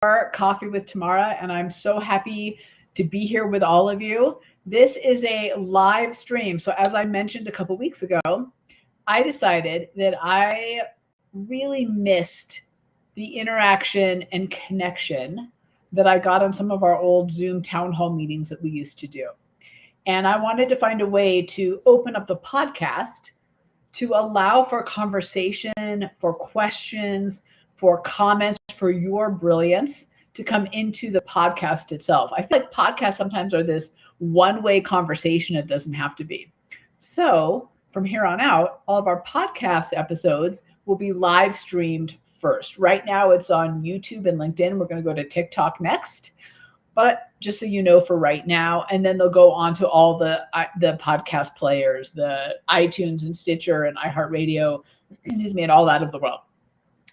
Coffee with Tamara, and I'm so happy to be here with all of you. This is a live stream. So, as I mentioned a couple weeks ago, I decided that I really missed the interaction and connection that I got on some of our old Zoom town hall meetings that we used to do. And I wanted to find a way to open up the podcast to allow for conversation, for questions, for comments, for your brilliance to come into the podcast itself. I feel like podcasts sometimes are this one-way conversation. It doesn't have to be. So from here on out, all of our podcast episodes will be live streamed first. Right now it's on YouTube and LinkedIn. We're going to go to TikTok next. But just so you know, for right now, and then they'll go on to all the podcast players, the iTunes and Stitcher and iHeartRadio, and all that of the world.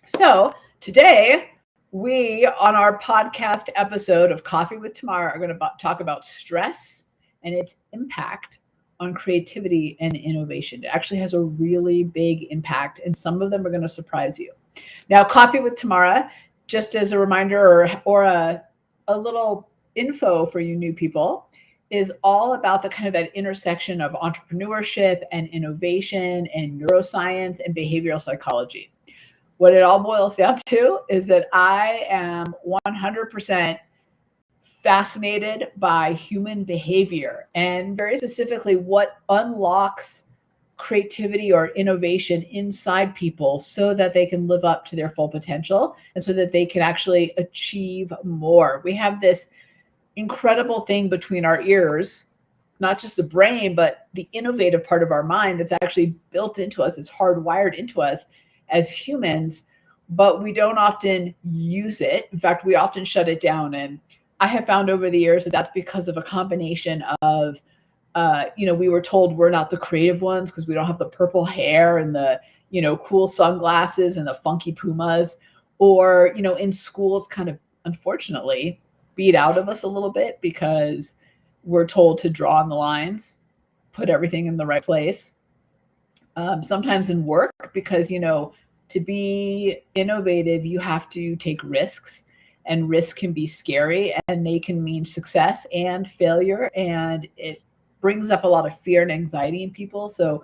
So today, we on our podcast episode of Coffee with Tamara are going to talk about stress and its impact on creativity and innovation. It actually has a really big impact, and some of them are going to surprise you. Now, Coffee with Tamara, just as a reminder or a little info for you new people, is all about the kind of that intersection of entrepreneurship and innovation and neuroscience and behavioral psychology. What it all boils down to is that I am 100% fascinated by human behavior, and very specifically what unlocks creativity or innovation inside people so that they can live up to their full potential and so that they can actually achieve more. We have this incredible thing between our ears, not just the brain, but the innovative part of our mind that's actually built into us. It's hardwired into us as humans, but we don't often use it. In fact, we often shut it down. And I have found over the years that that's because of a combination of we were told we're not the creative ones because we don't have the purple hair and the, cool sunglasses and the funky Pumas, or, in schools kind of, unfortunately, beat out of us a little bit because we're told to draw on the lines, put everything in the right place. Sometimes in work, because, to be innovative, you have to take risks, and risks can be scary, and they can mean success and failure. And it brings up a lot of fear and anxiety in people. So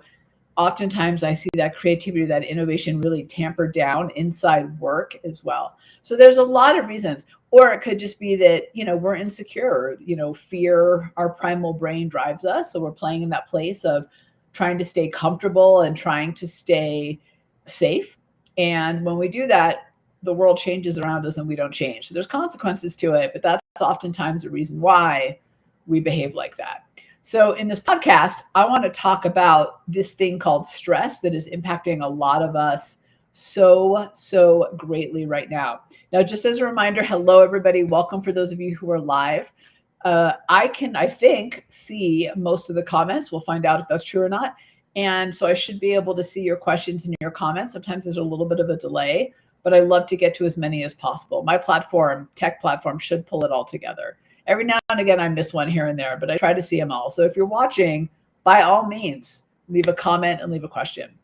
oftentimes I see that creativity, that innovation really tampered down inside work as well. So there's a lot of reasons. Or it could just be that, we're insecure, fear, our primal brain drives us. So we're playing in that place of trying to stay comfortable and trying to stay safe. And when we do that, the world changes around us and we don't change. So there's consequences to it, but that's oftentimes the reason why we behave like that. So in this podcast, I want to talk about this thing called stress that is impacting a lot of us so greatly right now. Now, just as a reminder, hello, everybody. Welcome for those of you who are live. I think, see most of the comments. We'll find out if that's true or not. And so I should be able to see your questions and your comments. Sometimes there's a little bit of a delay, but I love to get to as many as possible. My tech platform should pull it all together. Every now and again, I miss one here and there, but I try to see them all. So if you're watching, by all means, leave a comment and leave a question.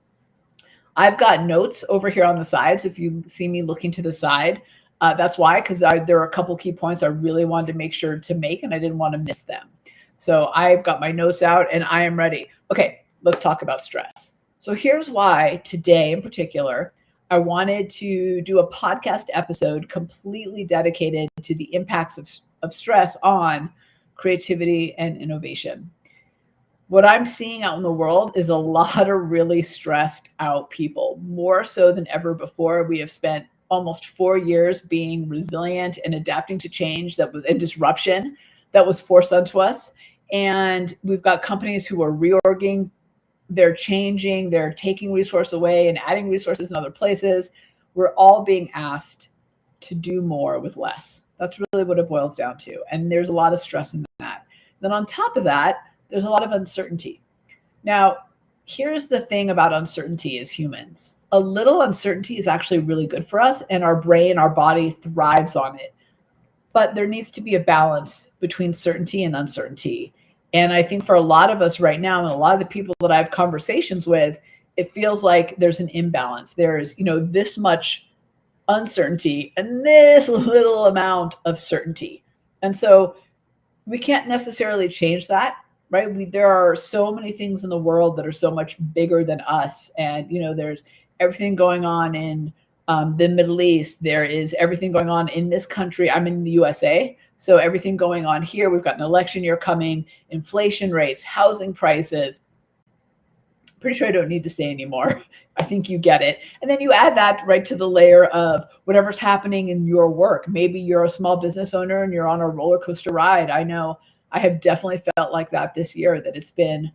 I've got notes over here on the sides. If you see me looking to the side, that's why, because there are a couple key points I really wanted to make sure to make, and I didn't want to miss them. So I've got my notes out and I am ready. Okay, let's talk about stress. So here's why today in particular, I wanted to do a podcast episode completely dedicated to the impacts of stress on creativity and innovation. What I'm seeing out in the world is a lot of really stressed out people, more so than ever before. We have spent almost 4 years being resilient and adapting to change and disruption that was forced onto us. And we've got companies who are reorging, they're changing, they're taking resource away and adding resources in other places. We're all being asked to do more with less. That's really what it boils down to. And there's a lot of stress in that. Then on top of that, there's a lot of uncertainty. Now, here's the thing about uncertainty as humans. A little uncertainty is actually really good for us, and our brain, our body thrives on it. But there needs to be a balance between certainty and uncertainty. And I think for a lot of us right now, and a lot of the people that I have conversations with, it feels like there's an imbalance. There's, this much uncertainty and this little amount of certainty. And so we can't necessarily change that, right? There are so many things in the world that are so much bigger than us. And, there's everything going on in the Middle East. There is everything going on in this country. I'm in the USA. So everything going on here, we've got an election year coming, inflation rates, housing prices. Pretty sure I don't need to say anymore. I think you get it. And then you add that right to the layer of whatever's happening in your work. Maybe you're a small business owner and you're on a roller coaster ride. I know I have definitely felt like that this year, that it's been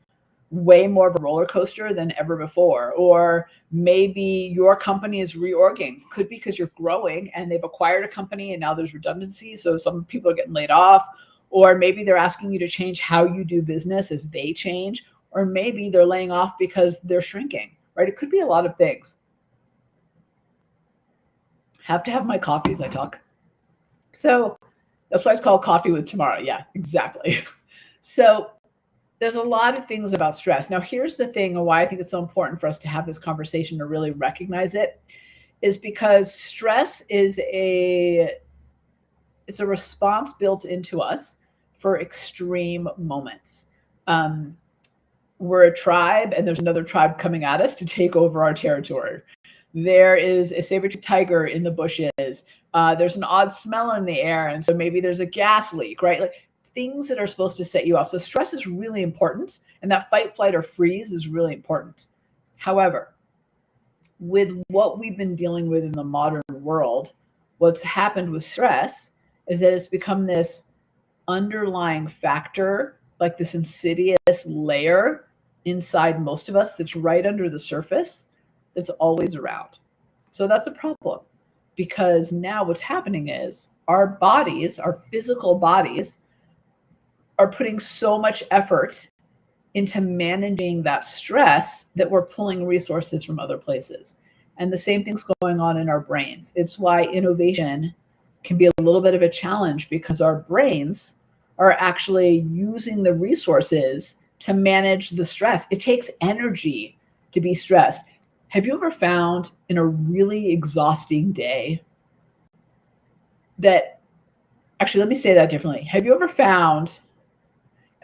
way more of a roller coaster than ever before. Or maybe your company is reorging. Could be because you're growing and they've acquired a company and now there's redundancy. So some people are getting laid off. Or maybe they're asking you to change how you do business as they change. Or maybe they're laying off because they're shrinking, right? It could be a lot of things. Have to have my coffee as I talk. So that's why it's called Coffee with Tamara. Yeah, exactly. So there's a lot of things about stress. Now, here's the thing, and why I think it's so important for us to have this conversation to really recognize it, is because stress is it's a response built into us for extreme moments. We're a tribe and there's another tribe coming at us to take over our territory. There is a saber-tooth tiger in the bushes. There's an odd smell in the air. And so maybe there's a gas leak, right? Like things that are supposed to set you off. So stress is really important. And that fight, flight, or freeze is really important. However, with what we've been dealing with in the modern world, what's happened with stress is that it's become this underlying factor, like this insidious layer inside most of us that's right under the surface, that's always around. So that's a problem, because now what's happening is our bodies, our physical bodies, are putting so much effort into managing that stress that we're pulling resources from other places. And the same thing's going on in our brains. It's why innovation can be a little bit of a challenge, because our brains are actually using the resources to manage the stress. It takes energy to be stressed. Have you ever found in a really exhausting day that, actually, let me say that differently. Have you ever found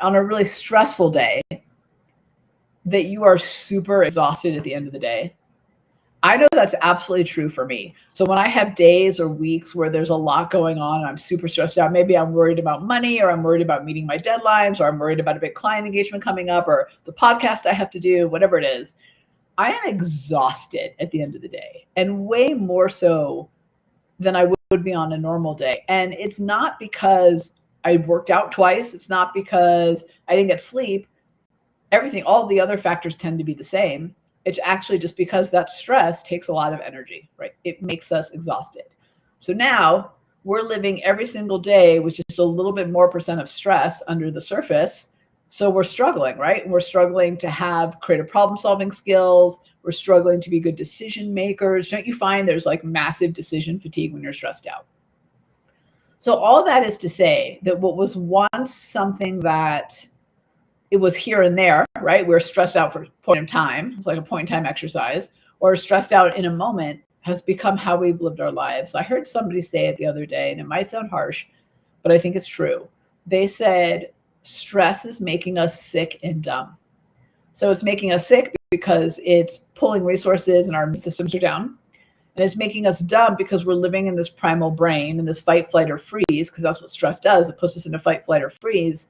on a really stressful day that you are super exhausted at the end of the day? I know that's absolutely true for me. So when I have days or weeks where there's a lot going on and I'm super stressed out, maybe I'm worried about money, or I'm worried about meeting my deadlines, or I'm worried about a big client engagement coming up, or the podcast I have to do, whatever it is, I am exhausted at the end of the day, and way more so than I would be on a normal day. And it's not because I worked out twice. It's not because I didn't get sleep. All the other factors tend to be the same. It's actually just because that stress takes a lot of energy, right? It makes us exhausted. So now we're living every single day with just a little bit more percent of stress under the surface. So we're struggling, right? We're struggling to have creative problem solving skills. We're struggling to be good decision makers. Don't you find there's like massive decision fatigue when you're stressed out? So all that is to say that what was once something that it was here and there, right? We're stressed out for a point in time. It's like a point in time exercise, or stressed out in a moment, has become how we've lived our lives. So I heard somebody say it the other day, and it might sound harsh, but I think it's true. They said, stress is making us sick and dumb. So it's making us sick because it's pulling resources and our systems are down. And it's making us dumb because we're living in this primal brain and this fight, flight, or freeze, because that's what stress does. It puts us in a fight, flight, or freeze.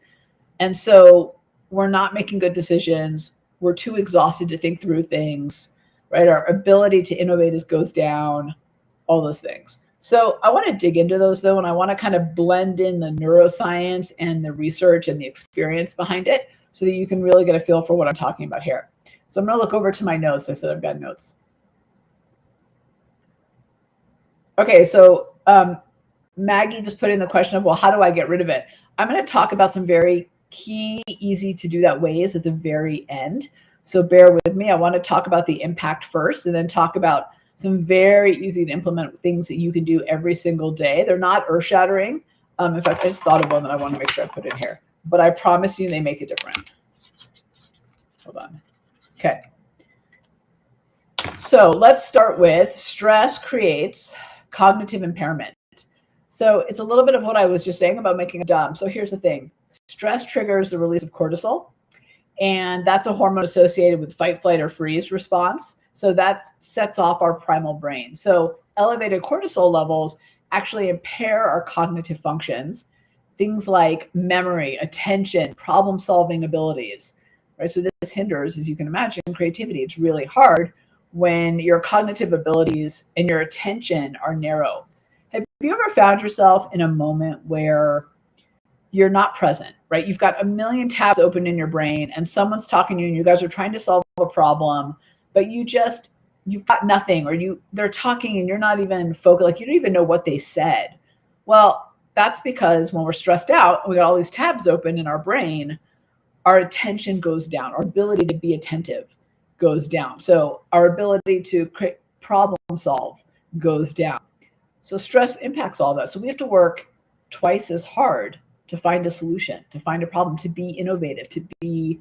And so we're not making good decisions. We're too exhausted to think through things, right? Our ability to innovate goes down, all those things. So I want to dig into those though, and I want to kind of blend in the neuroscience and the research and the experience behind it so that you can really get a feel for what I'm talking about here. So I'm going to look over to my notes. I said I've got notes. Okay, so Maggie just put in the question of, well, how do I get rid of it? I'm going to talk about some very key, easy to do that ways at the very end. So bear with me. I want to talk about the impact first, and then talk about some very easy to implement things that you can do every single day. They're not earth-shattering. In fact, I just thought of one that I want to make sure I put in here, but I promise you they make a difference. Hold on. Okay. So let's start with stress creates cognitive impairment. So it's a little bit of what I was just saying about making it dumb. So here's the thing. Stress triggers the release of cortisol, and that's a hormone associated with fight, flight, or freeze response. So that sets off our primal brain. So elevated cortisol levels actually impair our cognitive functions, things like memory, attention, problem-solving abilities, right? So this hinders, as you can imagine, creativity. It's really hard when your cognitive abilities and your attention are narrow. Have you ever found yourself in a moment where you're not present, right? You've got a million tabs open in your brain and someone's talking to you and you guys are trying to solve a problem, but you've got nothing, or they're talking and you're not even focused, like you don't even know what they said. Well, that's because when we're stressed out and we got all these tabs open in our brain, our attention goes down, our ability to be attentive goes down. So our ability to create problem solve goes down. So stress impacts all that. So we have to work twice as hard to find a solution, to find a problem, to be innovative, to be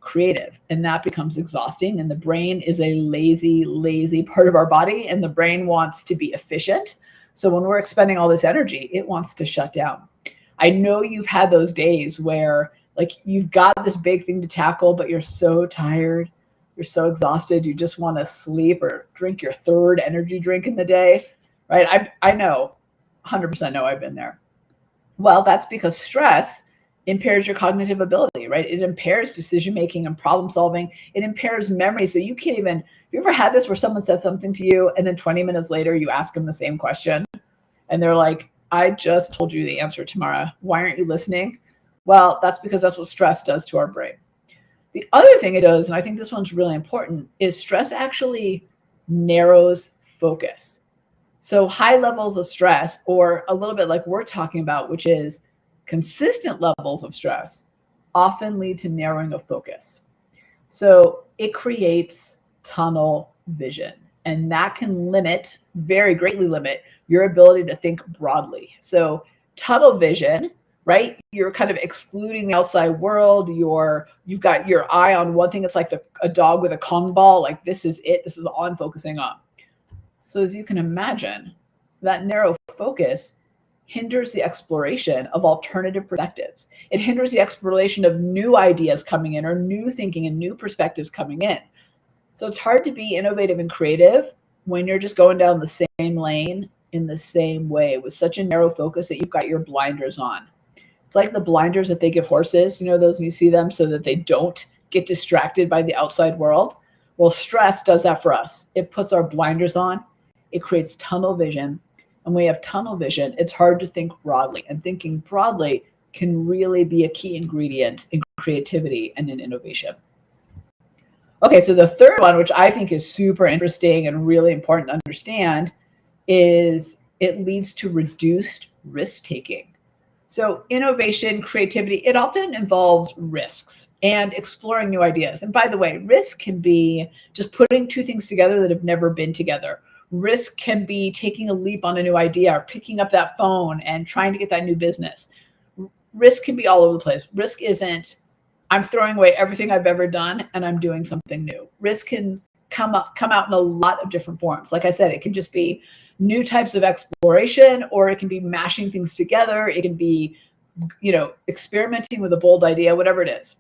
creative. And that becomes exhausting. And the brain is a lazy, lazy part of our body. And the brain wants to be efficient. So when we're expending all this energy, it wants to shut down. I know you've had those days where like you've got this big thing to tackle, but you're so tired, you're so exhausted, you just want to sleep or drink your third energy drink in the day, right? I know, 100% know I've been there. Well, that's because stress impairs your cognitive ability, right? It impairs decision-making and problem solving. It impairs memory. So you can't even, have you ever had this where someone said something to you and then 20 minutes later you ask them the same question and they're like, I just told you the answer, Tamara. Why aren't you listening? Well, that's because that's what stress does to our brain. The other thing it does, and I think this one's really important, is stress actually narrows focus. So high levels of stress, or a little bit like we're talking about, which is consistent levels of stress, often lead to narrowing of focus. So it creates tunnel vision, and that can limit, very greatly limit, your ability to think broadly. So tunnel vision, right? You're kind of excluding the outside world. You've got your eye on one thing. It's like a dog with a Kong ball. Like this is it. This is all I'm focusing on. So as you can imagine, that narrow focus hinders the exploration of alternative perspectives. It hinders the exploration of new ideas coming in, or new thinking and new perspectives coming in. So it's hard to be innovative and creative when you're just going down the same lane in the same way with such a narrow focus that you've got your blinders on. It's like the blinders that they give horses, you know, those when you see them, so that they don't get distracted by the outside world. Well, stress does that for us. It puts our blinders on. It creates tunnel vision. And when we have tunnel vision, it's hard to think broadly. And thinking broadly can really be a key ingredient in creativity and in innovation. Okay, so the third one, which I think is super interesting and really important to understand, is it leads to reduced risk-taking. So innovation, creativity, it often involves risks and exploring new ideas. And by the way, risk can be just putting two things together that have never been together. Risk can be taking a leap on a new idea, or picking up that phone and trying to get that new business. Risk can be all over the place. Risk isn't, I'm throwing away everything I've ever done and I'm doing something new. Risk can come out in a lot of different forms. Like I said, it can just be new types of exploration, or it can be mashing things together. It can be, experimenting with a bold idea, whatever it is.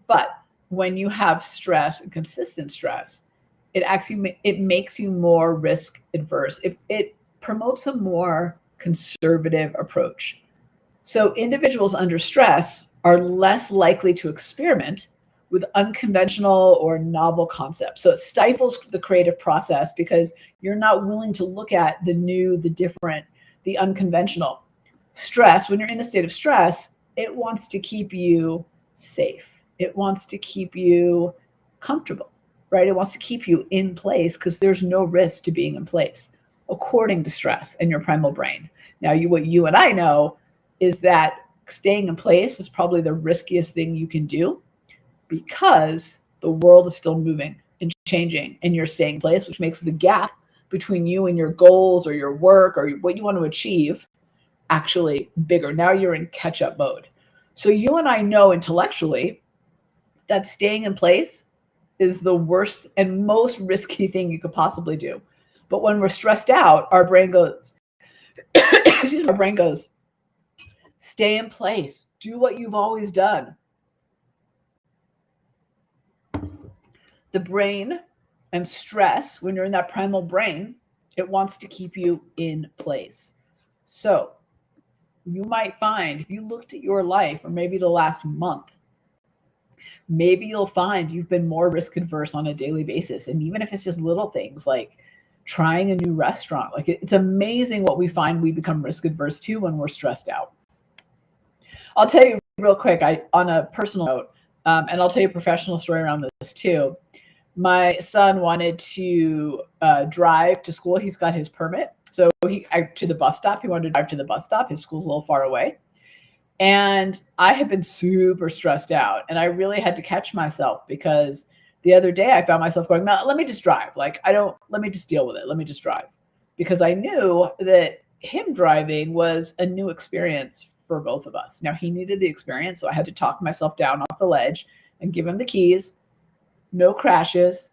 But when you have stress and consistent stress, it makes you more risk adverse. It promotes a more conservative approach. So individuals under stress are less likely to experiment with unconventional or novel concepts. So it stifles the creative process because you're not willing to look at the new, the different, the unconventional. Stress, when you're in a state of stress, it wants to keep you safe. It wants to keep you comfortable, right? It wants to keep you in place because there's no risk to being in place, according to stress and your primal brain. Now, what you and I know is that staying in place is probably the riskiest thing you can do, because the world is still moving and changing and you're staying in place, which makes the gap between you and your goals or your work or what you want to achieve actually bigger. Now you're in catch-up mode. So you and I know intellectually that staying in place is the worst and most risky thing you could possibly do. But when we're stressed out, our brain goes, our brain goes, stay in place, do what you've always done. The brain and stress, when you're in that primal brain, it wants to keep you in place. So you might find if you looked at your life or maybe the last month, maybe you'll find you've been more risk adverse on a daily basis. And even if it's just little things like trying a new restaurant, like it's amazing what we find we become risk adverse to when we're stressed out. I'll tell you real quick, on a personal note, and I'll tell you a professional story around this too. My son wanted to drive to school. He's got his permit. So to the bus stop. He wanted to drive to the bus stop. His school's a little far away. And I had been super stressed out. And I really had to catch myself because the other day I found myself going, no, let me just drive. Like, let me just deal with it. Let me just drive. Because I knew that him driving was a new experience for both of us. Now, he needed the experience. So I had to talk myself down off the ledge and give him the keys. No crashes.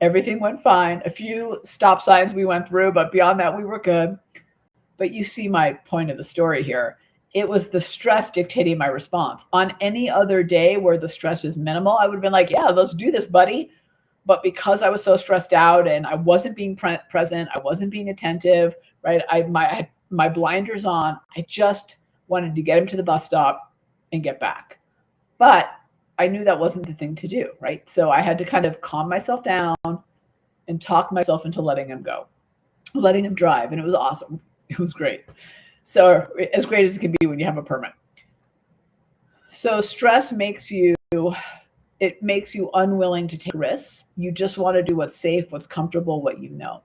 Everything went fine. A few stop signs we went through, but beyond that, we were good. But you see my point of the story here. It was the stress dictating my response. On any other day where the stress is minimal, I would have been like, yeah, let's do this, buddy. But because I was so stressed out and I wasn't being present, I wasn't being attentive, right? I had my blinders on. I just wanted to get him to the bus stop and get back. But I knew that wasn't the thing to do, right? So I had to kind of calm myself down and talk myself into letting him go, letting him drive. And it was awesome. It was great. So as great as it can be when you have a permit. So stress makes you unwilling to take risks. You just want to do what's safe, what's comfortable, what you know.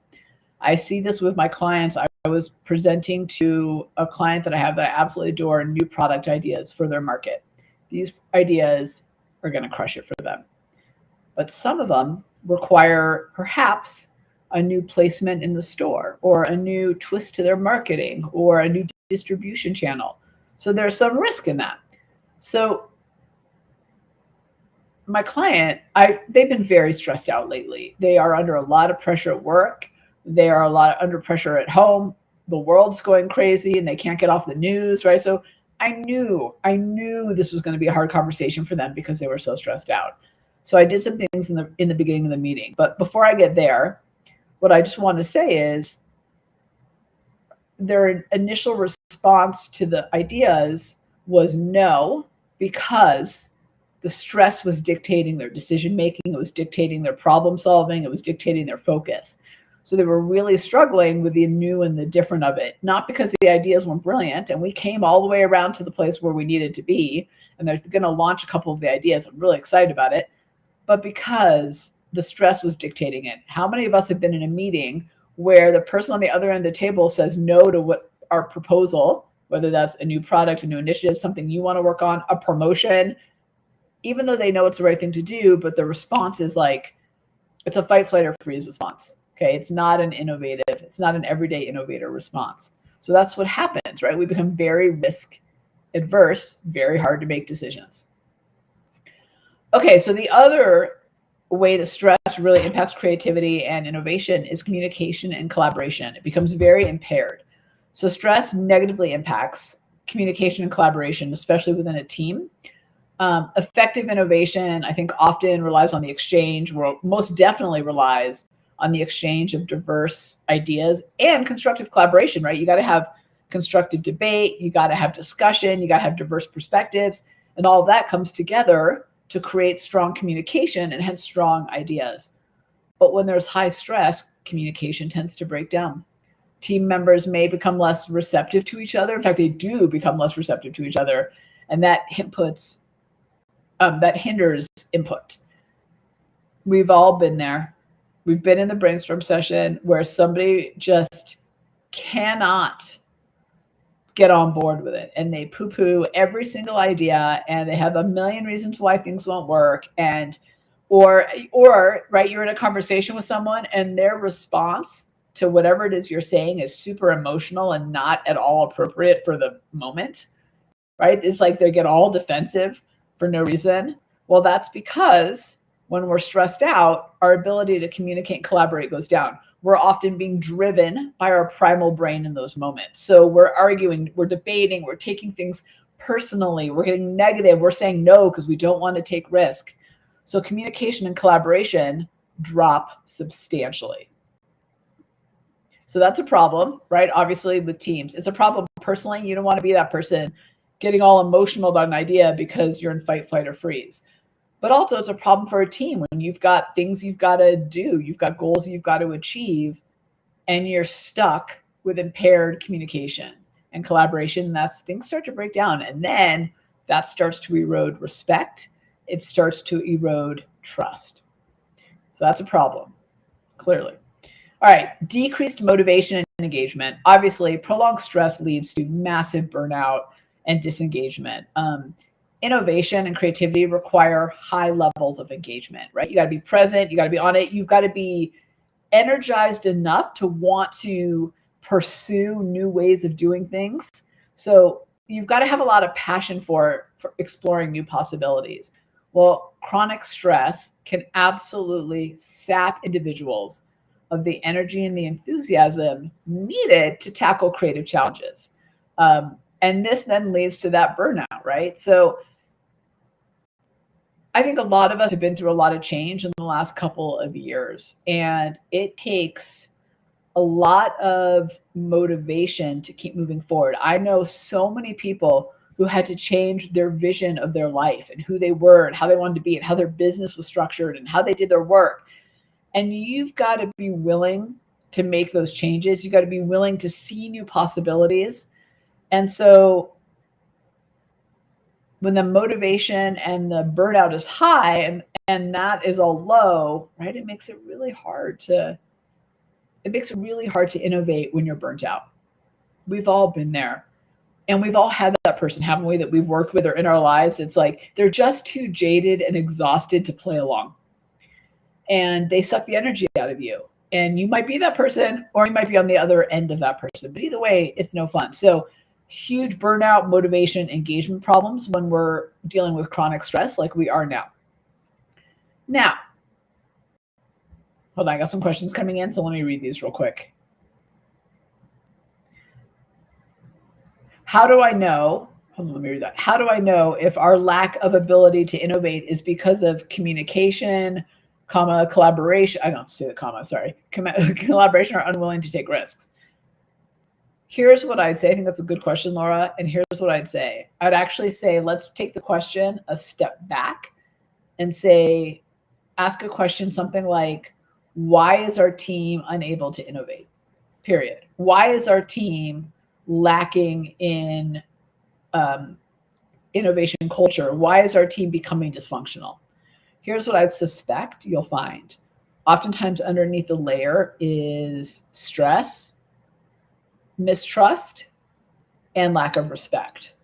I see this with my clients. I was presenting to a client that I have that I absolutely adore, new product ideas for their market. These ideas are going to crush it for them. But some of them require perhaps a new placement in the store or a new twist to their marketing or a new distribution channel. So there's some risk in that. So my client, they've been very stressed out lately. They are under a lot of pressure at work. They are under pressure at home. The world's going crazy and they can't get off the news, right? So I knew this was going to be a hard conversation for them because they were so stressed out. So I did some things in the beginning of the meeting. But before I get there, what I just want to say is their initial response to the ideas was no, because the stress was dictating their decision making. It was dictating their problem solving. It was dictating their focus. So they were really struggling with the new and the different of it, not because the ideas weren't brilliant. And we came all the way around to the place where we needed to be. And they're going to launch a couple of the ideas. I'm really excited about it. But because the stress was dictating it. How many of us have been in a meeting where the person on the other end of the table says no to what our proposal, whether that's a new product, a new initiative, something you want to work on, a promotion, even though they know it's the right thing to do, but the response is like, it's a fight, flight, or freeze response. Okay. It's not an everyday innovator response. So that's what happens, right? We become very risk adverse, very hard to make decisions. Okay. So the other way that stress really impacts creativity and innovation is communication and collaboration. It becomes very impaired. So stress negatively impacts communication and collaboration, especially within a team. Effective innovation, I think, often relies on the exchange, or most definitely relies on the exchange of diverse ideas and constructive collaboration, right? You got to have constructive debate. You got to have discussion. You got to have diverse perspectives. And all of that comes together to create strong communication and hence strong ideas. But when there's high stress, communication tends to break down. Team members may become less receptive to each other. In fact, they do become less receptive to each other. And that hinders input. We've all been there. We've been in the brainstorm session where somebody just cannot get on board with it and they poo-poo every single idea and they have a million reasons why things won't work. Or right, you're in a conversation with someone and their response to whatever it is you're saying is super emotional and not at all appropriate for the moment, right? It's like they get all defensive for no reason. Well, that's because when we're stressed out, our ability to communicate and collaborate goes down. we're often being driven by our primal brain in those moments. So we're arguing, we're debating, we're taking things personally, we're getting negative, we're saying no because we don't want to take risk. So communication and collaboration drop substantially. So that's a problem, right? Obviously with teams. It's a problem personally. You don't want to be that person getting all emotional about an idea because you're in fight, flight, or freeze. But also it's a problem for a team when you've got things you've got to do, you've got goals you've got to achieve, and you're stuck with impaired communication and collaboration. And that's things start to break down. And then that starts to erode respect. It starts to erode trust. So that's a problem, clearly. All right, decreased motivation and engagement. Obviously, prolonged stress leads to massive burnout and disengagement. Innovation and creativity require high levels of engagement, right? You got to be present, you got to be on it, you've got to be energized enough to want to pursue new ways of doing things. So you've got to have a lot of passion for exploring new possibilities. Well, chronic stress can absolutely sap individuals of the energy and the enthusiasm needed to tackle creative challenges. And this then leads to that burnout, right? So I think a lot of us have been through a lot of change in the last couple of years, and it takes a lot of motivation to keep moving forward. I know so many people who had to change their vision of their life and who they were and how they wanted to be and how their business was structured and how they did their work. And you've got to be willing to make those changes. You've got to be willing to see new possibilities. And so when the motivation and the burnout is high and that is all low, right? It makes it really hard to innovate when you're burnt out. We've all been there. And we've all had that person, haven't we, that we've worked with or in our lives. It's like they're just too jaded and exhausted to play along. And they suck the energy out of you. And you might be that person, or you might be on the other end of that person. But either way, it's no fun. So huge burnout, motivation, engagement problems when we're dealing with chronic stress like we are now. Now, hold on, I got some questions coming in, so let me read these real quick. How do I know? Hold on, let me read that. How do I know if our lack of ability to innovate is because of communication, collaboration? I don't say the comma, sorry. Collaboration or unwilling to take risks. Here's what I'd say. I think that's a good question, Laura. And here's what I'd say. I'd actually say, let's take the question a step back and say, ask a question something like, why is our team unable to innovate? Period. Why is our team lacking in innovation culture? Why is our team becoming dysfunctional? Here's what I suspect you'll find. Oftentimes underneath the layer is stress, mistrust, and lack of respect.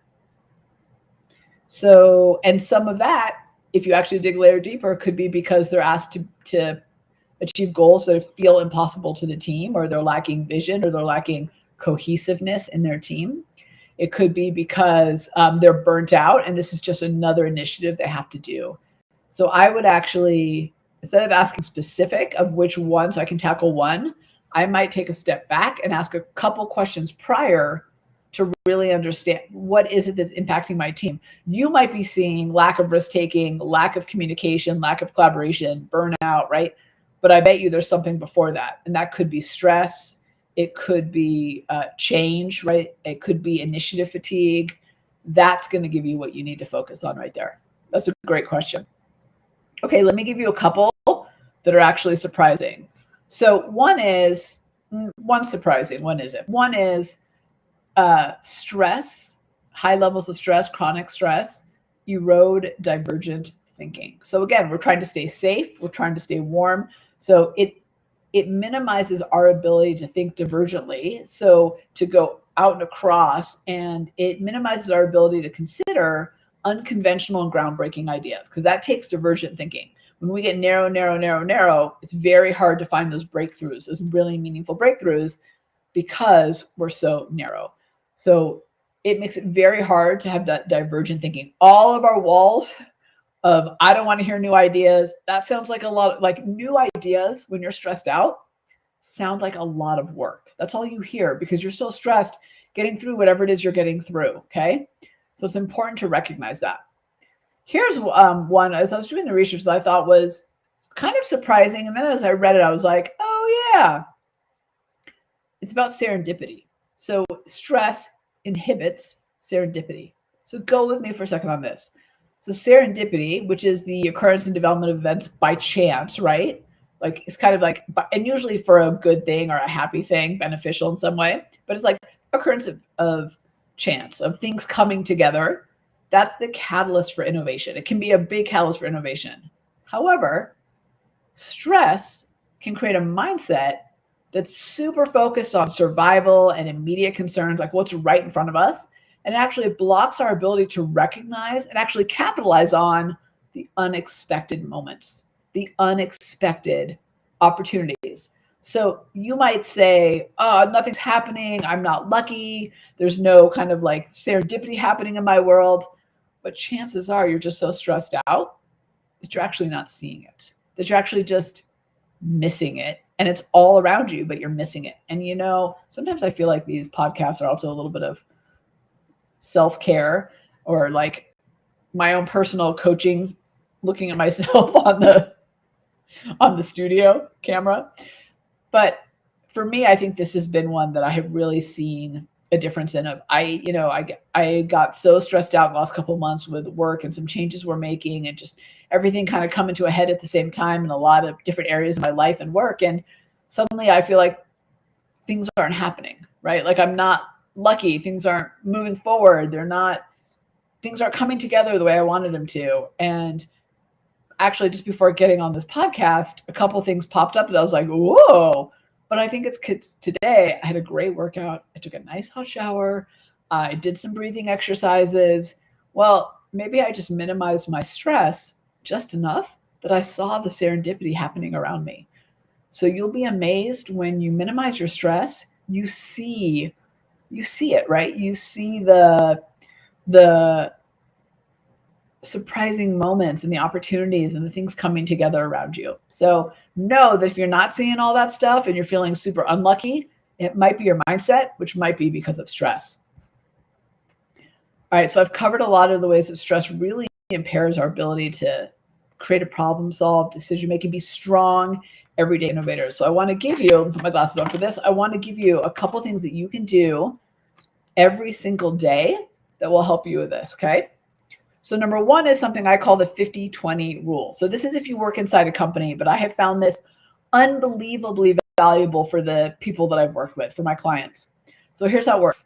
So, and some of that, if you actually dig a layer deeper, could be because they're asked to achieve goals that feel impossible to the team, or they're lacking vision, or they're lacking cohesiveness in their team. It could be because they're burnt out and this is just another initiative they have to do. So I would actually, instead of asking specific of which one, so I can tackle one, I might take a step back and ask a couple questions prior to really understand what is it that's impacting my team. You might be seeing lack of risk-taking, lack of communication, lack of collaboration, burnout, right? But I bet you there's something before that. And that could be stress. It could be change, right? It could be initiative fatigue. That's going to give you what you need to focus on right there. That's a great question. Okay, let me give you a couple that are actually surprising. So one surprising. One isn't. One is stress, high levels of stress, chronic stress, erode divergent thinking. So again, we're trying to stay safe. We're trying to stay warm. So it minimizes our ability to think divergently. So to go out and across, and it minimizes our ability to consider unconventional and groundbreaking ideas, because that takes divergent thinking. When we get narrow, it's very hard to find those breakthroughs, those really meaningful breakthroughs, because we're so narrow. So it makes it very hard to have that divergent thinking. All of our walls of, I don't want to hear new ideas. That sounds like a lot of, like, new ideas when you're stressed out sound like a lot of work. That's all you hear because you're so stressed getting through whatever it is you're getting through. Okay. So it's important to recognize that. Here's one, as I was doing the research, that I thought was kind of surprising. And then as I read it, I was like, oh, yeah, it's about serendipity. So stress inhibits serendipity. So go with me for a second on this. So serendipity, which is the occurrence and development of events by chance, right? Like it's kind of like, and usually for a good thing or a happy thing, beneficial in some way, but it's like occurrence of chance, of things coming together. That's the catalyst for innovation. It can be a big catalyst for innovation. However, stress can create a mindset that's super focused on survival and immediate concerns, like what's right in front of us. And it actually blocks our ability to recognize and actually capitalize on the unexpected moments, the unexpected opportunities. So you might say, oh, nothing's happening. I'm not lucky. There's no kind of like serendipity happening in my world. But chances are you're just so stressed out that you're actually not seeing it, that you're actually just missing it. And it's all around you, but you're missing it. And you know, sometimes I feel like these podcasts are also a little bit of self-care or like my own personal coaching, looking at myself on the studio camera. But for me, I think this has been one that I have really seen a difference in. I got so stressed out in the last couple of months with work and some changes we're making and just everything kind of coming to a head at the same time in a lot of different areas of my life and work. And suddenly I feel like things aren't happening, right? Like I'm not lucky. Things aren't moving forward. Things aren't coming together the way I wanted them to. And actually, just before getting on this podcast, a couple of things popped up that I was like, whoa. But I think it's because today I had a great workout. I took a nice hot shower. I did some breathing exercises. Well, maybe I just minimized my stress just enough that I saw the serendipity happening around me. So you'll be amazed when you minimize your stress, you see it, right? You see the surprising moments and the opportunities and the things coming together around you. So know that if you're not seeing all that stuff and you're feeling super unlucky, it might be your mindset, which might be because of stress. All right, so I've covered a lot of the ways that stress really impairs our ability to create a problem, solve, decision making, be strong, everyday innovators. So I want to give you, put my glasses on for this, I want to give you a couple things that you can do every single day that will help you with this, okay? So number one is something I call the 50-20 rule. So this is if you work inside a company, but I have found this unbelievably valuable for the people that I've worked with, for my clients. So here's how it works.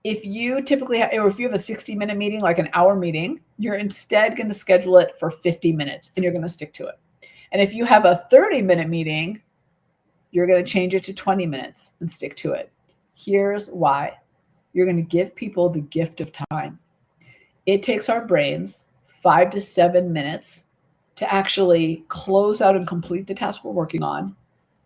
If you typically have, or if you have a 60-minute meeting, like an hour meeting, you're instead going to schedule it for 50 minutes and you're going to stick to it. And if you have a 30-minute meeting, you're going to change it to 20 minutes and stick to it. Here's why. You're going to give people the gift of time. It takes our brains 5 to 7 minutes to actually close out and complete the task we're working on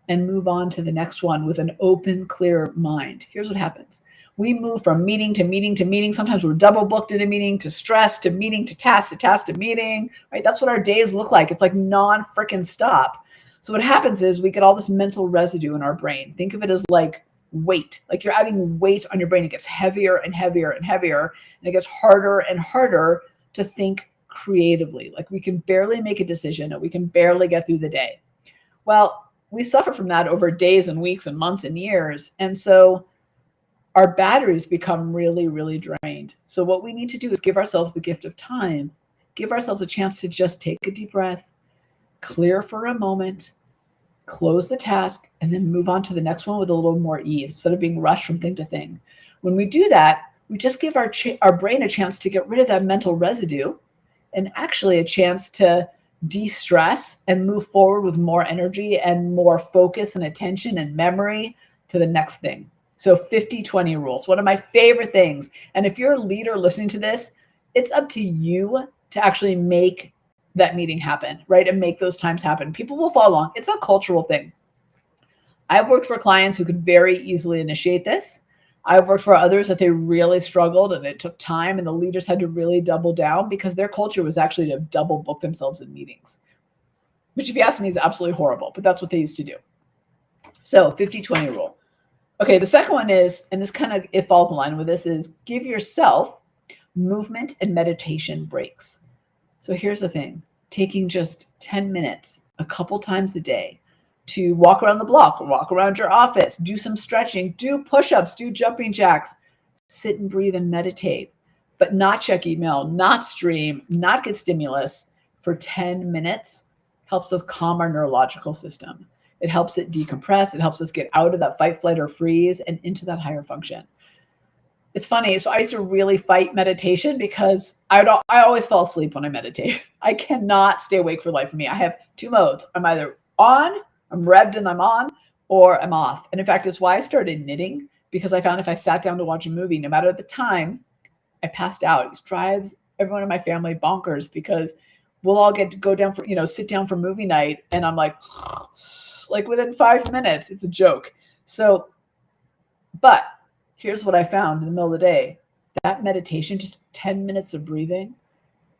and move on to the next one with an open, clear mind. Here's what happens. We move from meeting to meeting to meeting. Sometimes we're double booked in a meeting, to stress, to meeting, to task, to meeting, right? That's what our days look like. It's like non-frickin' stop. So what happens is we get all this mental residue in our brain. Think of it as like weight, like you're adding weight on your brain. It gets heavier and heavier and heavier, and it gets harder and harder to think creatively. Like we can barely make a decision and we can barely get through the day. Well, we suffer from that over days and weeks and months and years. And so our batteries become really, really drained. So what we need to do is give ourselves the gift of time, give ourselves a chance to just take a deep breath, clear for a moment, close the task, and then move on to the next one with a little more ease instead of being rushed from thing to thing. When we do that, we just give our brain a chance to get rid of that mental residue and actually a chance to de-stress and move forward with more energy and more focus and attention and memory to the next thing. So 50-20 rules, one of my favorite things. And if you're a leader listening to this, it's up to you to actually make that meeting happen, right? And make those times happen. People will follow along. It's a cultural thing. I've worked for clients who could very easily initiate this. I've worked for others that they really struggled and it took time and the leaders had to really double down because their culture was actually to double book themselves in meetings, which if you ask me is absolutely horrible, but that's what they used to do. So 50-20 rule. Okay, the second one is, and this kind of, it falls in line with this, is give yourself movement and meditation breaks. So here's the thing, taking just 10 minutes a couple times a day to walk around the block, walk around your office, do some stretching, do push-ups, do jumping jacks, sit and breathe and meditate, but not check email, not stream, not get stimulus for 10 minutes helps us calm our neurological system. It helps it decompress. It helps us get out of that fight, flight, or freeze and into that higher function. It's funny. So I used to really fight meditation because I always fall asleep when I meditate. I cannot stay awake for the life of me. I have two modes. I'm either on, I'm revved and I'm on, or I'm off. And in fact, it's why I started knitting, because I found if I sat down to watch a movie, no matter the time, I passed out. It drives everyone in my family bonkers because we'll all get to go down for, sit down for movie night. And I'm like within 5 minutes, it's a joke. So, but here's what I found in the middle of the day. That meditation, just 10 minutes of breathing,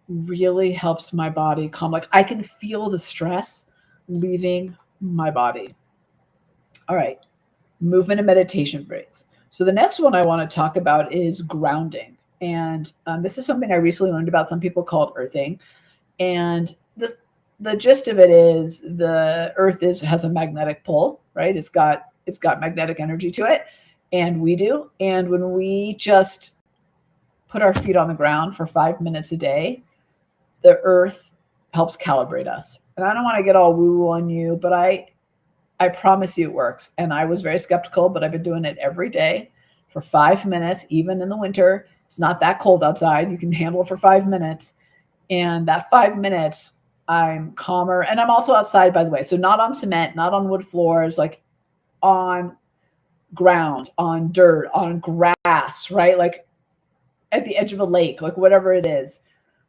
really helps my body calm. Like I can feel the stress leaving my body. All right, movement and meditation breaks. So the next one I want to talk about is grounding. And this is something I recently learned about. Some people call it earthing. And the gist of it is the earth has a magnetic pull, right? It's got magnetic energy to it, and we do. And when we just put our feet on the ground for 5 minutes a day, the earth helps calibrate us. And I don't want to get all woo-woo on you, but I promise you it works. And I was very skeptical, but I've been doing it every day for 5 minutes, even in the winter. It's not that cold outside. You can handle it for 5 minutes. And that 5 minutes, I'm calmer. And I'm also outside, by the way. So not on cement, not on wood floors, like on ground, on dirt, on grass, right? Like at the edge of a lake, like whatever it is.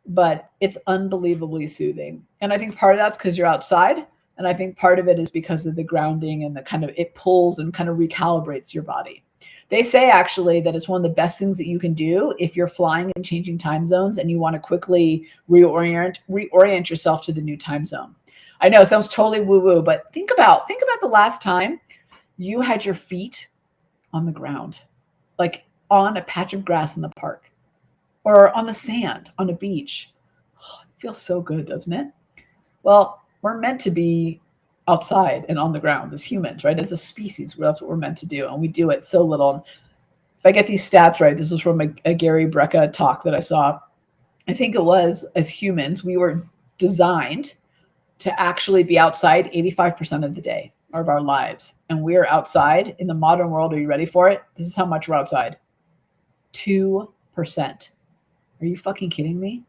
But it's unbelievably soothing. And I think part of that's because you're outside. And I think part of it is because of the grounding and the kind of, it pulls and kind of recalibrates your body. They say actually that it's one of the best things that you can do if you're flying and changing time zones and you want to quickly reorient yourself to the new time zone. I know it sounds totally woo-woo, but think about the last time you had your feet on the ground, like on a patch of grass in the park or on the sand on a beach. Oh, it feels so good, doesn't it? Well, we're meant to be outside and on the ground as humans, right? As a species, that's what we're meant to do. And we do it so little. If I get these stats right, this was from a Gary Brecka talk that I saw. I think it was, as humans, we were designed to actually be outside 85% of the day of our lives. And we're outside in the modern world. Are you ready for it? This is how much we're outside. 2%. Are you fucking kidding me?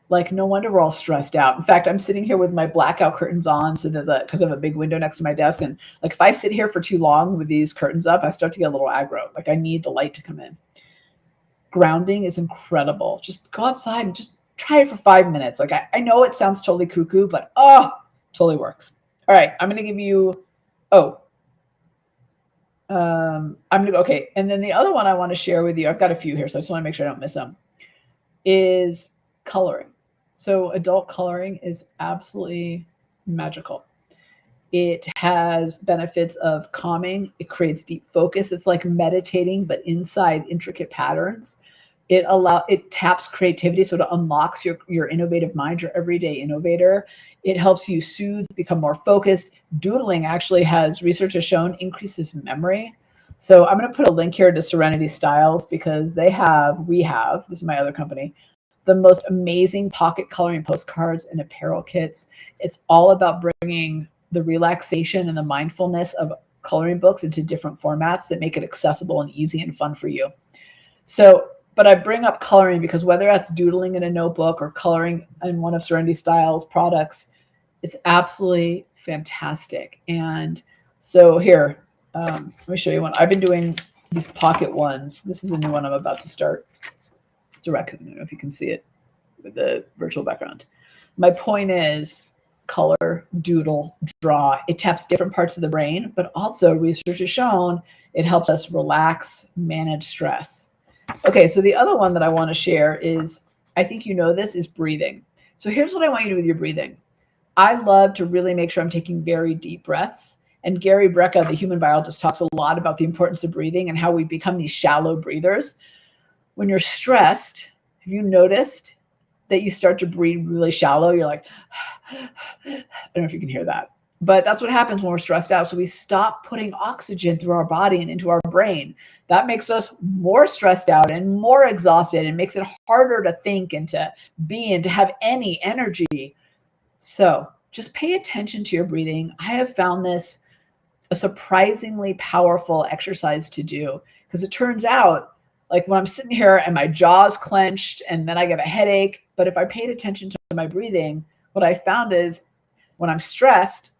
Like, no wonder we're all stressed out. In fact, I'm sitting here with my blackout curtains on so that because I have a big window next to my desk. And like, if I sit here for too long with these curtains up, I start to get a little aggro. Like I need the light to come in. Grounding is incredible. Just go outside and just try it for 5 minutes. Like I know it sounds totally cuckoo, but totally works. All right. I'm going to give you, I'm going to go, okay. And then the other one I want to share with you, I've got a few here, so I just want to make sure I don't miss them, is coloring. So adult coloring is absolutely magical. It has benefits of calming. It creates deep focus. It's like meditating, but inside intricate patterns. It taps creativity. So it unlocks your innovative mind, your everyday innovator. It helps you soothe, become more focused. Doodling actually has, research has shown, increases memory. So I'm going to put a link here to Serenity Styles because we have, this is my other company, the most amazing pocket coloring postcards and apparel kits. It's all about bringing the relaxation and the mindfulness of coloring books into different formats that make it accessible and easy and fun for you. So, but I bring up coloring because whether that's doodling in a notebook or coloring in one of Serenity Styles products, it's absolutely fantastic. And so here, let me show you one. I've been doing these pocket ones. This is a new one I'm about to start. It's a raccoon. I don't know if you can see it with the virtual background. My point is color, doodle, draw. It taps different parts of the brain, but also research has shown it helps us relax, manage stress. Okay, so the other one that I want to share is, I think you know this, is breathing. So here's what I want you to do with your breathing. I love to really make sure I'm taking very deep breaths. And Gary Brecka, the human biologist, talks a lot about the importance of breathing and how we become these shallow breathers. When you're stressed, have you noticed that you start to breathe really shallow? You're like, I don't know if you can hear that. But that's what happens when we're stressed out. So we stop putting oxygen through our body and into our brain. That makes us more stressed out and more exhausted and makes it harder to think and to be and to have any energy. So just pay attention to your breathing. I have found this a surprisingly powerful exercise to do, because it turns out, like when I'm sitting here and my jaw's clenched and then I get a headache, but if I paid attention to my breathing, what I found is when I'm stressed,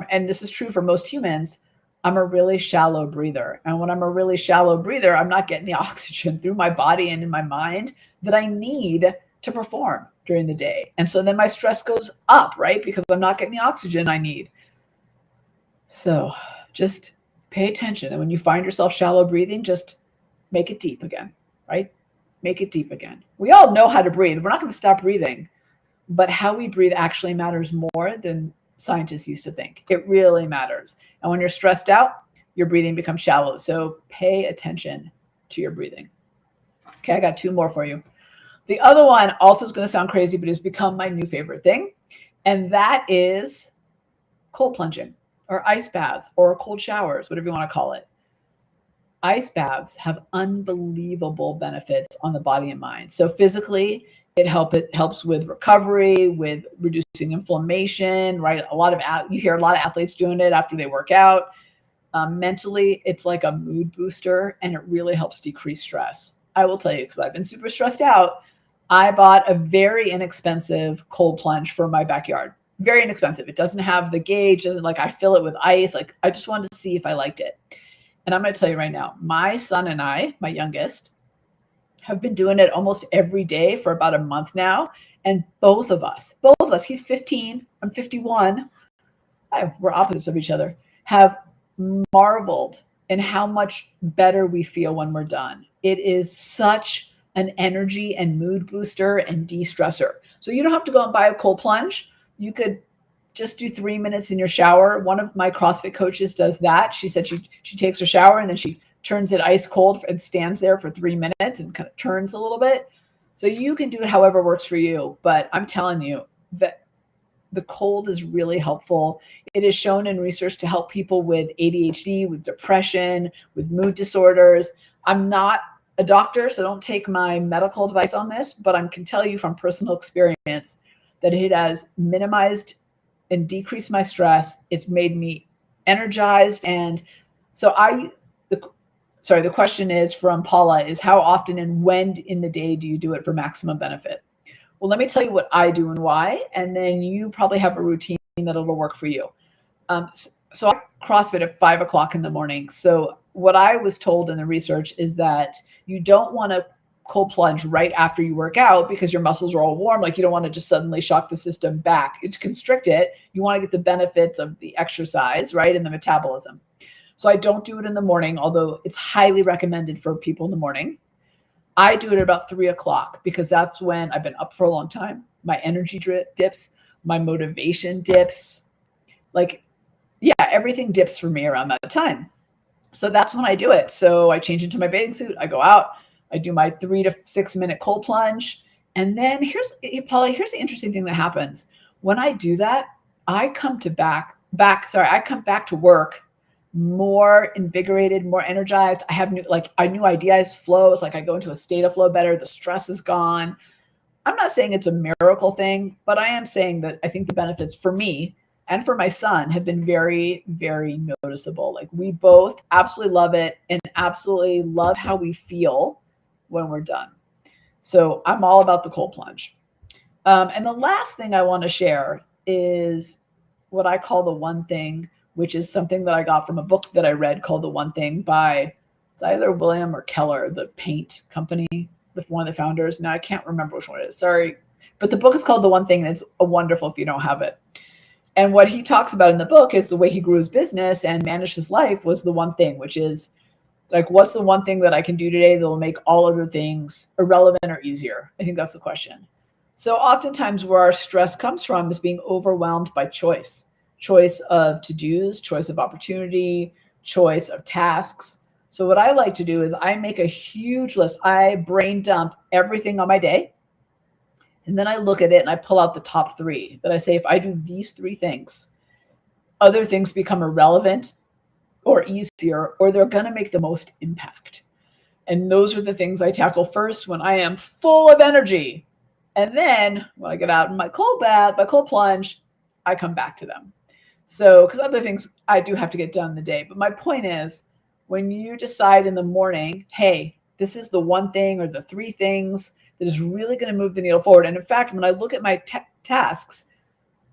and this is true for most humans, I'm a really shallow breather. And when I'm a really shallow breather, I'm not getting the oxygen through my body and in my mind that I need to perform during the day. And so then my stress goes up, right? Because I'm not getting the oxygen I need. So just pay attention. And when you find yourself shallow breathing, just make it deep again, right? Make it deep again. We all know how to breathe. We're not going to stop breathing, but how we breathe actually matters more than scientists used to think. It really matters. And when you're stressed out, your breathing becomes shallow. So pay attention to your breathing. Okay, I got two more for you. The other one also is going to sound crazy, but it's become my new favorite thing. And that is cold plunging or ice baths or cold showers, whatever you want to call it. Ice baths have unbelievable benefits on the body and mind. So physically, it helps with recovery, with reducing inflammation, right? You hear a lot of athletes doing it after they work out. Mentally, it's like a mood booster, and it really helps decrease stress. I will tell you, because I've been super stressed out, I bought a very inexpensive cold plunge for my backyard. Very inexpensive. It doesn't have the gauge, doesn't like I fill it with ice. Like I just wanted to see if I liked it. And I'm going to tell you right now, my son and I, my youngest, have been doing it almost every day for about a month now. And both of us, he's 15, I'm 51, we're opposites of each other, have marveled in how much better we feel when we're done. It is such an energy and mood booster and de-stressor. So you don't have to go and buy a cold plunge. You could just do 3 minutes in your shower. One of my CrossFit coaches does that. She said she takes her shower and then she turns it ice cold and stands there for 3 minutes and kind of turns a little bit. So you can do it however works for you. But I'm telling you that the cold is really helpful. It is shown in research to help people with ADHD, with depression, with mood disorders. I'm not a doctor, so don't take my medical advice on this, but I can tell you from personal experience that it has minimized and decreased my stress. It's made me energized. And so the question is from Paula is, how often and when in the day do you do it for maximum benefit? Well, let me tell you what I do and why, and then you probably have a routine that'll work for you. So I CrossFit at 5 o'clock in the morning. So what I was told in the research is that you don't want to cold plunge right after you work out because your muscles are all warm. Like you don't want to just suddenly shock the system back. It's constrict it. You want to get the benefits of the exercise, right, and the metabolism. So I don't do it in the morning, although it's highly recommended for people in the morning. I do it at about 3 o'clock because that's when I've been up for a long time. My energy dips, my motivation dips. Everything dips for me around that time. So that's when I do it. So I change into my bathing suit. I go out. I do my 3 to 6 minute cold plunge. And then here's the interesting thing that happens. When I do that, I come back to work more invigorated, more energized. I have new ideas flow. It's like I go into a state of flow better. The stress is gone. I'm not saying it's a miracle thing, but I am saying that I think the benefits for me and for my son have been very, very noticeable. Like we both absolutely love it and absolutely love how we feel when we're done. So I'm all about the cold plunge. And the last thing I want to share is what I call the one thing, which is something that I got from a book that I read called The One Thing by, it's either William or Keller, the paint company, one of the founders. Now I can't remember which one it is. Sorry. But the book is called The One Thing, and it's wonderful if you don't have it. And what he talks about in the book is the way he grew his business and managed his life was the one thing, which is like, what's the one thing that I can do today that will make all other things irrelevant or easier? I think that's the question. So oftentimes where our stress comes from is being overwhelmed by choice choice of to-dos, choice of opportunity, choice of tasks. So what I like to do is I make a huge list. I brain dump everything on my day. And then I look at it and I pull out the top three that I say, if I do these three things, other things become irrelevant or easier, or they're going to make the most impact. And those are the things I tackle first when I am full of energy. And then when I get out in my cold bath, my cold plunge, I come back to them. So, because other things I do have to get done in the day. But my point is, when you decide in the morning, hey, this is the one thing or the three things that is really going to move the needle forward. And in fact, when I look at my tasks,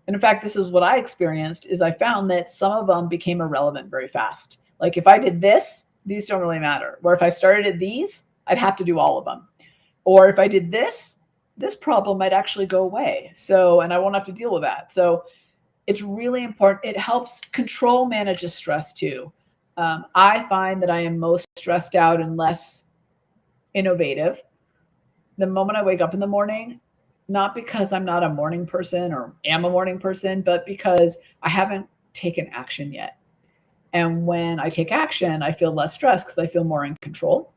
and in fact, this is what I experienced, is I found that some of them became irrelevant very fast. Like if I did this, these don't really matter. Or if I started at these, I'd have to do all of them. Or if I did this problem might actually go away. So, and I won't have to deal with that. So it's really important. It helps control manages stress too. I find that I am most stressed out and less innovative the moment I wake up in the morning, not because I'm not a morning person or am a morning person, but because I haven't taken action yet. And when I take action, I feel less stressed because I feel more in control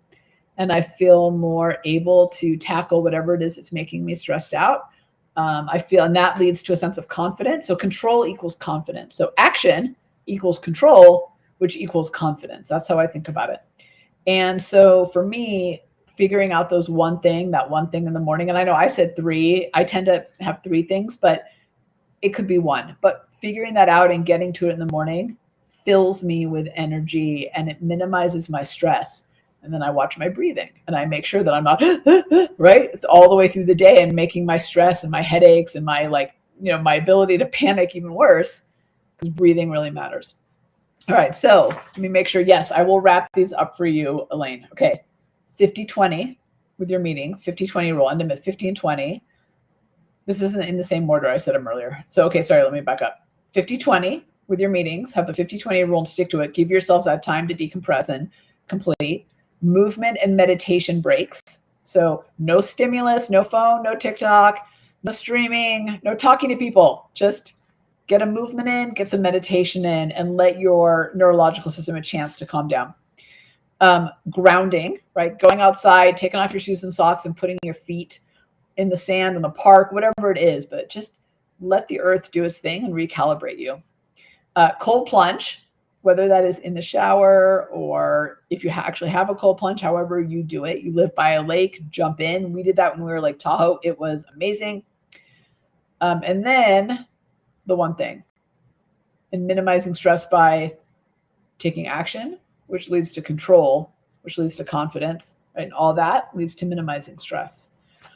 and I feel more able to tackle whatever it is that's making me stressed out. I feel, and that leads to a sense of confidence. So control equals confidence. So action equals control, which equals confidence. That's how I think about it. And so for me, figuring out that one thing in the morning, and I know I said three, I tend to have three things, but it could be one. But figuring that out and getting to it in the morning fills me with energy and it minimizes my stress. And then I watch my breathing and I make sure that I'm not right all the way through the day and making my stress and my headaches and my my ability to panic even worse, because breathing really matters. All right, so let me make sure. Yes, I will wrap these up for you, Elaine. Okay, 50-20 with your meetings, 50-20 rule, end them at 50 and 20. This isn't in the same order I said them earlier. So, okay, sorry, let me back up. 50-20 with your meetings, have the 50-20 rule and stick to it. Give yourselves that time to decompress and complete. Movement and meditation breaks. So no stimulus, no phone, no TikTok, no streaming, no talking to people. Just get a movement in, get some meditation in, and let your neurological system a chance to calm down. Grounding, right? Going outside, taking off your shoes and socks and putting your feet in the sand in the park, whatever it is, but just let the earth do its thing and recalibrate you. Cold plunge, whether that is in the shower or if you actually have a cold plunge, however you do it. You live by a lake, jump in. We did that when we were Lake Tahoe. It was amazing. And then the one thing, and minimizing stress by taking action, which leads to control, which leads to confidence, right? And all that leads to minimizing stress.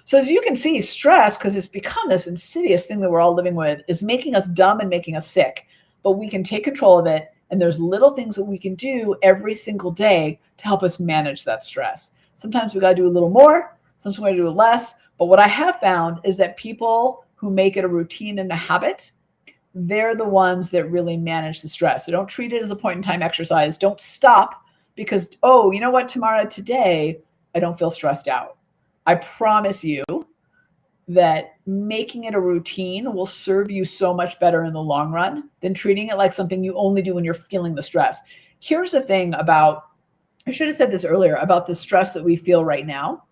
So as you can see, stress, because it's become this insidious thing that we're all living with, is making us dumb and making us sick. But we can take control of it. And there's little things that we can do every single day to help us manage that stress. Sometimes we got to do a little more, sometimes we got to do less. But what I have found is that people who make it a routine and a habit, they're the ones that really manage the stress. So don't treat it as a point in time exercise. Don't stop because, oh, you know what, Tamara, today I don't feel stressed out. I promise you that making it a routine will serve you so much better in the long run than treating it like something you only do when you're feeling the stress. Here's the thing about, I should have said this earlier, about the stress that we feel right now,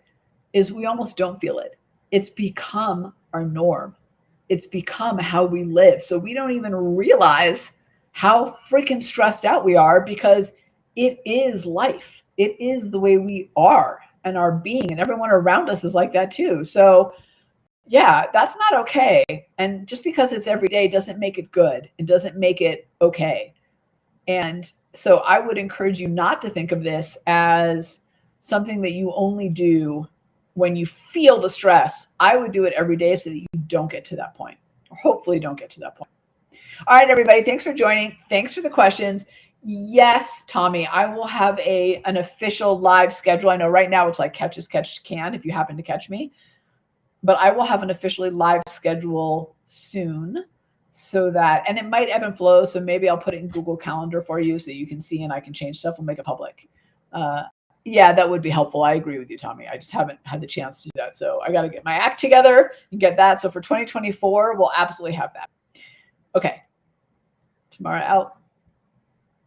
is we almost don't feel it. It's become our norm. It's become how we live. So we don't even realize how freaking stressed out we are because it is life. It is the way we are and our being, and everyone around us is like that too. So yeah, that's not okay. And just because it's every day doesn't make it good. It doesn't make it okay. And so I would encourage you not to think of this as something that you only do when you feel the stress. I would do it every day so that you don't get to that point, or hopefully don't get to that point. All right, everybody. Thanks for joining. Thanks for the questions. Yes, Tommy, I will have an official live schedule. I know right now it's like catch as catch can if you happen to catch me, but I will have an officially live schedule soon so that, and it might ebb and flow. So maybe I'll put it in Google Calendar for you so you can see and I can change stuff. We'll make it public. Yeah, that would be helpful. I agree with you, Tommy. I just haven't had the chance to do that. So I got to get my act together and get that. So for 2024, we'll absolutely have that. Okay. Tamara out.